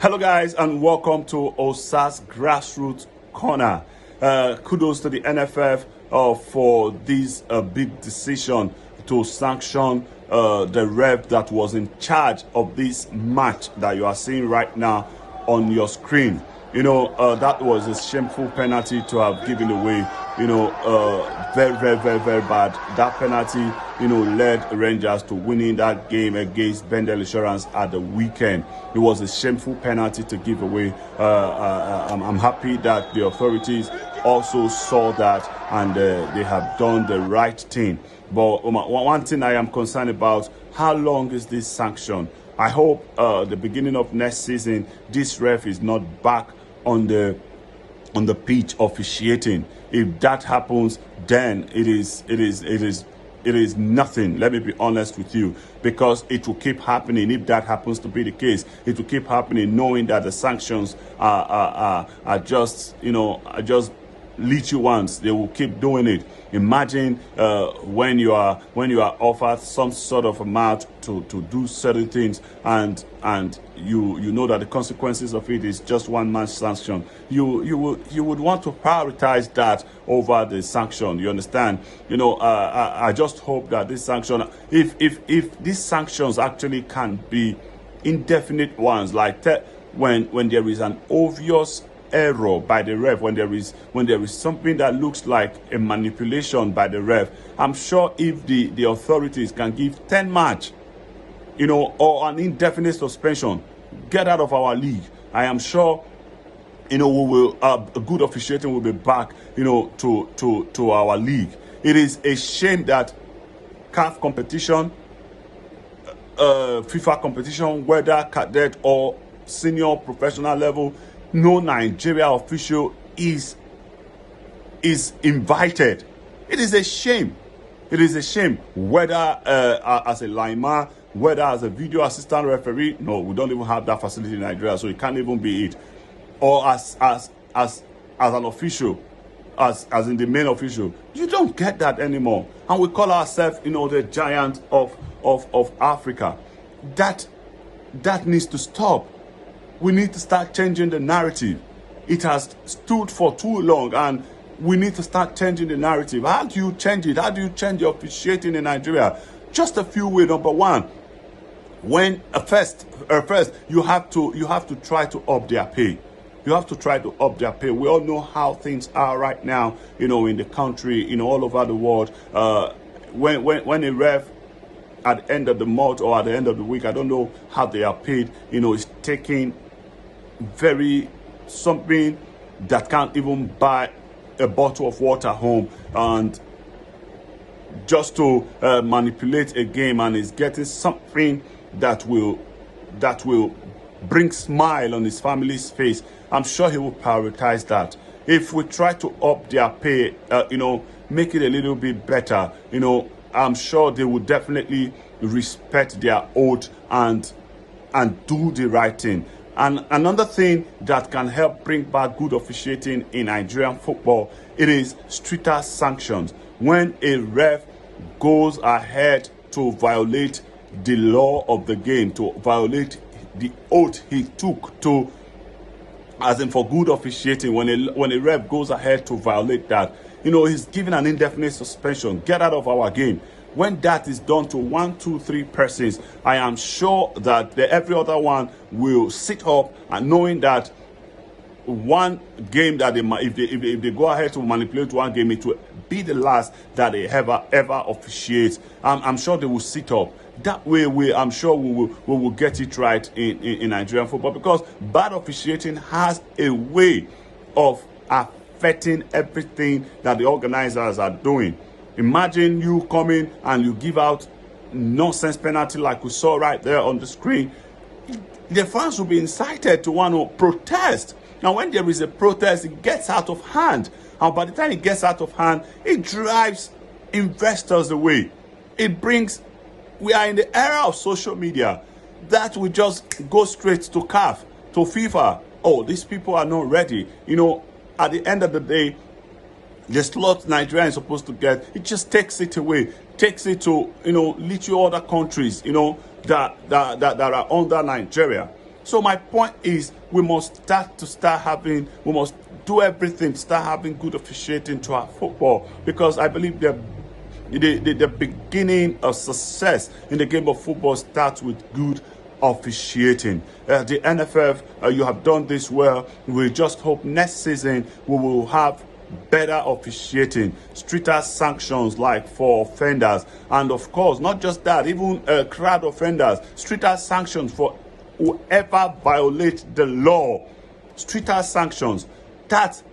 Hello guys, and welcome to OSA's Grassroots Corner. Kudos to the NFF for this big decision to sanction the ref that was in charge of this match that you are seeing right now on your screen. That was a shameful penalty to have given away. Very bad. That penalty, led Rangers to winning that game against Bendel Insurance at the weekend. It was a shameful penalty to give away. I'm happy that the authorities also saw that and they have done the right thing. But one thing I am concerned about, how long is this sanction? I hope the beginning of next season, this ref is not back on the pitch officiating. If that happens, then it is nothing. Let me be honest with you, because it will keep happening. If that happens to be the case, it will keep happening, knowing that the sanctions are just little ones. They will keep doing it. Imagine when you are offered some sort of amount to do certain things, and you know that the consequences of it is just one man's sanction. You would want to prioritize that over the sanction. You understand? I just hope that this sanction, if these sanctions actually can be indefinite ones, like when there is an obvious error by the ref, when there is something that looks like a manipulation by the ref, I'm sure if the authorities can give 10 match, or an indefinite suspension, get out of our league, I am sure we will a good officiating will be back to our league. It is a shame that CAF competition, FIFA competition, whether cadet or senior professional level, no Nigeria official is invited. It is a shame. It is a shame. Whether as a lineman, whether as a video assistant referee, no, we don't even have that facility in Nigeria, so it can't even be it. Or as an official, as in the main official, you don't get that anymore. And we call ourselves, the giant of Africa. That needs to stop. We need to start changing the narrative. It has stood for too long, and we need to start changing the narrative. How do you change it? How do you change the officiating in Nigeria? Just a few ways. Number one, when first you have to try to up their pay. You have to try to up their pay. We all know how things are right now, in the country, all over the world. When a ref at the end of the month or at the end of the week, I don't know how they are paid, is taking something that can't even buy a bottle of water home, and just to manipulate a game, and is getting something that will bring smile on his family's face. I'm sure he will prioritize that. If we try to up their pay, make it a little bit better, I'm sure they will definitely respect their oath and do the right thing. And another thing that can help bring back good officiating in Nigerian football, it is stricter sanctions. When a ref goes ahead to violate the law of the game, to violate the oath he took to, as in for good officiating, when a ref goes ahead to violate that, he's given an indefinite suspension. Get out of our game. When that is done to 1, 2, 3 persons, I am sure that every other one will sit up, and knowing that one game that if they go ahead to manipulate one game, it will be the last that they ever officiate. I'm sure they will sit up. That way, I'm sure we will get it right in Nigerian football, because bad officiating has a way of affecting everything that the organizers are doing. Imagine you coming and you give out nonsense penalty like we saw right there on the screen. The fans will be incited to want to protest. Now, when there is a protest, it gets out of hand. And by the time it gets out of hand, it drives investors away. We are in the era of social media that we just go straight to CAF, to FIFA. Oh, these people are not ready. At the end of the day, the slot Nigeria is supposed to get, it just takes it away, takes it to little other countries that are under Nigeria. So my point is, we must we must do everything, start having good officiating to our football, because I believe the beginning of success in the game of football starts with good officiating. The NFF, you have done this well. We just hope next season we will have better officiating, stricter sanctions like for offenders, and of course not just that, even crowd offenders, stricter sanctions for whoever violates the law, stricter sanctions. That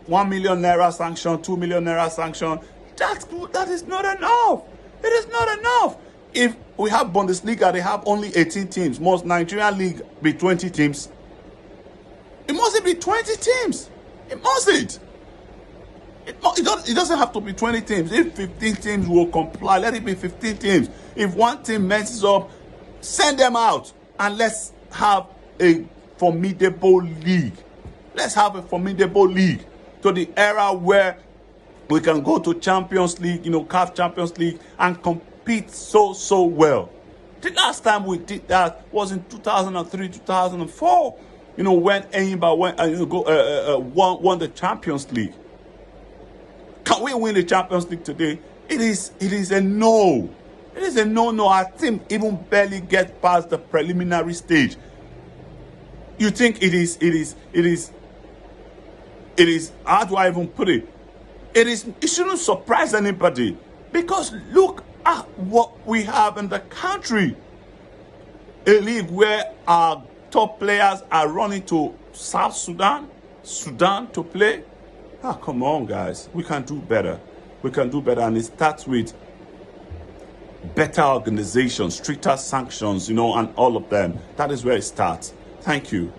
1 million naira sanction, 2 million naira sanction, that is not enough. It is not enough. If we have Bundesliga, they have only 18 teams. Must Nigerian league be 20 teams? It mustn't be 20 teams. It mustn't. It doesn't have to be 20 teams. If 15 teams will comply, let it be 15 teams. If one team messes up, send them out, and let's have a formidable league. Let's have a formidable league to the era where we can go to Champions League, CAF Champions League, and compete so well. The last time we did that was in 2003, 2004. When Enyimba won the Champions League. Can we win the Champions League today? It is a no. It is a no. Our team even barely gets past the preliminary stage. You think it is, how do I even put it? It shouldn't surprise anybody, because look at what we have in the country. A league where our top players are running to South Sudan to play. Come on, guys. We can do better. We can do better, and it starts with better organization, stricter sanctions, and all of them. That is where it starts. Thank you.